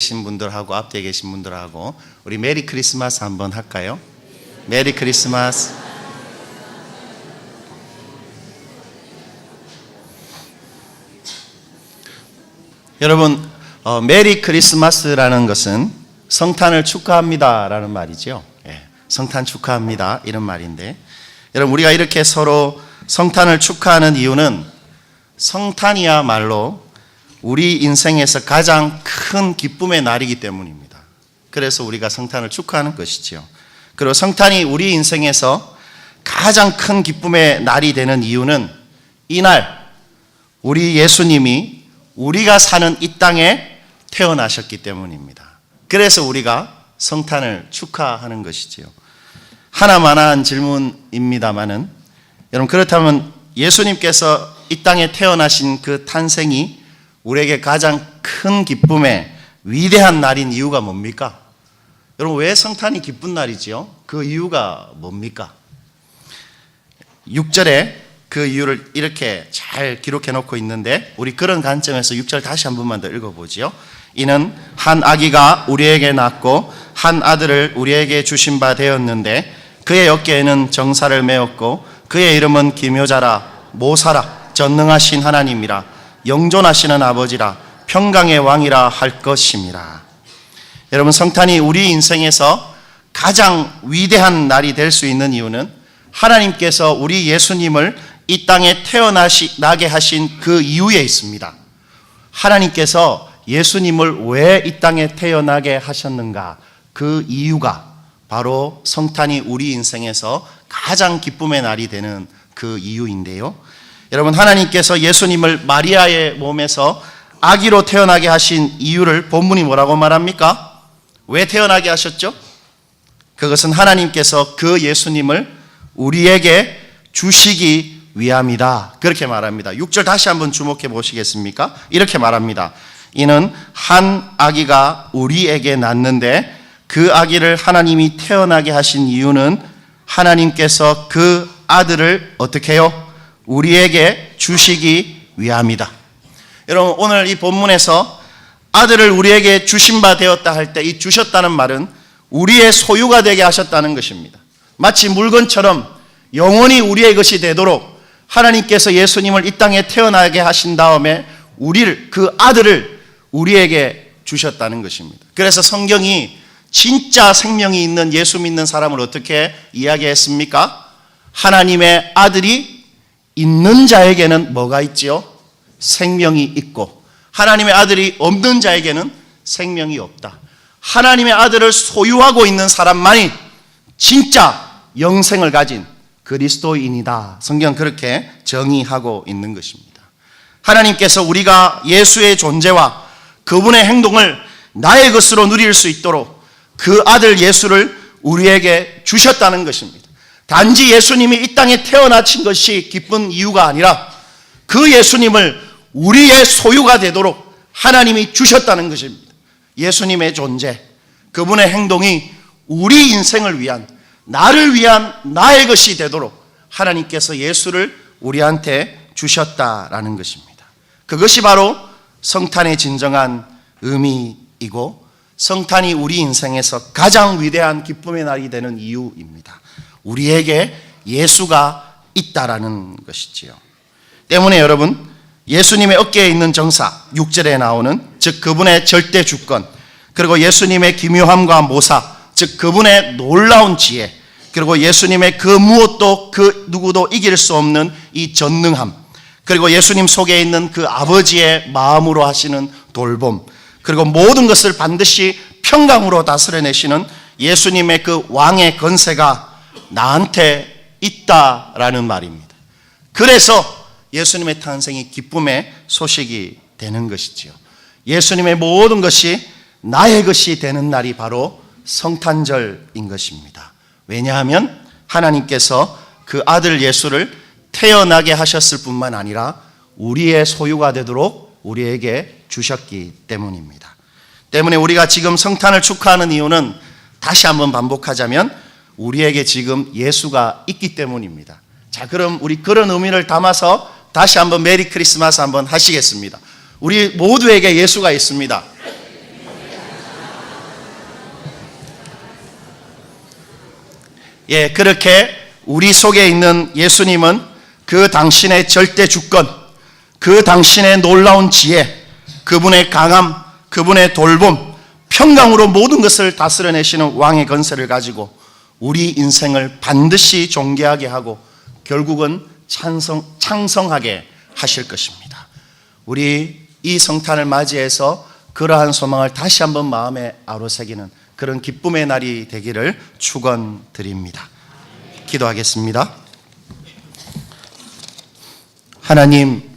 계신 분들하고 앞뒤에 계신 분들하고 우리 메리 크리스마스 한번 할까요? 메리 크리스마스. 여러분, 메리 크리스마스라는 것은 성탄을 축하합니다라는 말이죠. 성탄 축하합니다 이런 말인데, 여러분 우리가 이렇게 서로 성탄을 축하하는 이유는 성탄이야말로 우리 인생에서 가장 큰 기쁨의 날이기 때문입니다. 그래서 우리가 성탄을 축하하는 것이지요. 그리고 성탄이 우리 인생에서 가장 큰 기쁨의 날이 되는 이유는 이날 우리 예수님이 우리가 사는 이 땅에 태어나셨기 때문입니다. 그래서 우리가 성탄을 축하하는 것이지요. 하나만한 질문입니다마는, 여러분 그렇다면 예수님께서 이 땅에 태어나신 그 탄생이 우리에게 가장 큰 기쁨의 위대한 날인 이유가 뭡니까? 여러분 왜 성탄이 기쁜 날이지요? 그 이유가 뭡니까? 6절에 그 이유를 이렇게 잘 기록해 놓고 있는데, 우리 그런 관점에서 6절 다시 한 번만 더 읽어보지요. 이는 한 아기가 우리에게 낳고 한 아들을 우리에게 주신 바 되었는데 그의 어깨에는 정사를 메었고 그의 이름은 기묘자라 모사라 전능하신 하나님이라 영존하시는 아버지라 평강의 왕이라 할 것임이라. 여러분 성탄이 우리 인생에서 가장 위대한 날이 될 수 있는 이유는 하나님께서 우리 예수님을 이 땅에 태어나게 하신 그 이유에 있습니다. 하나님께서 예수님을 왜 이 땅에 태어나게 하셨는가? 그 이유가 바로 성탄이 우리 인생에서 가장 기쁨의 날이 되는 그 이유인데요. 여러분 하나님께서 예수님을 마리아의 몸에서 아기로 태어나게 하신 이유를 본문이 뭐라고 말합니까? 왜 태어나게 하셨죠? 그것은 하나님께서 그 예수님을 우리에게 주시기 위함이다, 그렇게 말합니다. 6절 다시 한번 주목해 보시겠습니까? 이렇게 말합니다. 이는 한 아기가 우리에게 낳는데 그 아기를 하나님이 태어나게 하신 이유는 하나님께서 그 아들을 어떻게 해요? 우리에게 주시기 위함이다. 여러분 오늘 이 본문에서 아들을 우리에게 주신 바 되었다 할 때 이 주셨다는 말은 우리의 소유가 되게 하셨다는 것입니다. 마치 물건처럼 영원히 우리의 것이 되도록 하나님께서 예수님을 이 땅에 태어나게 하신 다음에 우리를, 그 아들을 우리에게 주셨다는 것입니다. 그래서 성경이 진짜 생명이 있는 예수 믿는 사람을 어떻게 이야기했습니까? 하나님의 아들이 있는 자에게는 뭐가 있지요? 생명이 있고, 하나님의 아들이 없는 자에게는 생명이 없다. 하나님의 아들을 소유하고 있는 사람만이 진짜 영생을 가진 그리스도인이다. 성경은 그렇게 정의하고 있는 것입니다. 하나님께서 우리가 예수의 존재와 그분의 행동을 나의 것으로 누릴 수 있도록 그 아들 예수를 우리에게 주셨다는 것입니다. 단지 예수님이 이 땅에 태어나신 것이 기쁜 이유가 아니라 그 예수님을 우리의 소유가 되도록 하나님이 주셨다는 것입니다. 예수님의 존재, 그분의 행동이 우리 인생을 위한, 나를 위한 나의 것이 되도록 하나님께서 예수를 우리한테 주셨다라는 것입니다. 그것이 바로 성탄의 진정한 의미이고 성탄이 우리 인생에서 가장 위대한 기쁨의 날이 되는 이유입니다. 우리에게 예수가 있다라는 것이지요. 때문에 여러분 예수님의 어깨에 있는 정사, 6절에 나오는 즉 그분의 절대 주권, 그리고 예수님의 기묘함과 모사, 즉 그분의 놀라운 지혜, 그리고 예수님의 그 무엇도 그 누구도 이길 수 없는 이 전능함, 그리고 예수님 속에 있는 그 아버지의 마음으로 하시는 돌봄, 그리고 모든 것을 반드시 평강으로 다스려내시는 예수님의 그 왕의 권세가 나한테 있다라는 말입니다. 그래서 예수님의 탄생이 기쁨의 소식이 되는 것이지요. 예수님의 모든 것이 나의 것이 되는 날이 바로 성탄절인 것입니다. 왜냐하면 하나님께서 그 아들 예수를 태어나게 하셨을 뿐만 아니라 우리의 소유가 되도록 우리에게 주셨기 때문입니다. 때문에 우리가 지금 성탄을 축하하는 이유는 다시 한번 반복하자면 우리에게 지금 예수가 있기 때문입니다. 자, 그럼 우리 그런 의미를 담아서 다시 한번 메리 크리스마스 한번 하시겠습니다. 우리 모두에게 예수가 있습니다. 예, 그렇게 우리 속에 있는 예수님은 그 당신의 절대 주권, 그 당신의 놀라운 지혜, 그분의 강함, 그분의 돌봄, 평강으로 모든 것을 다스려내시는 왕의 권세를 가지고 우리 인생을 반드시 존귀하게 하고 결국은 창성하게 하실 것입니다. 우리 이 성탄을 맞이해서 그러한 소망을 다시 한번 마음에 아로새기는 그런 기쁨의 날이 되기를 축원드립니다. 기도하겠습니다. 하나님,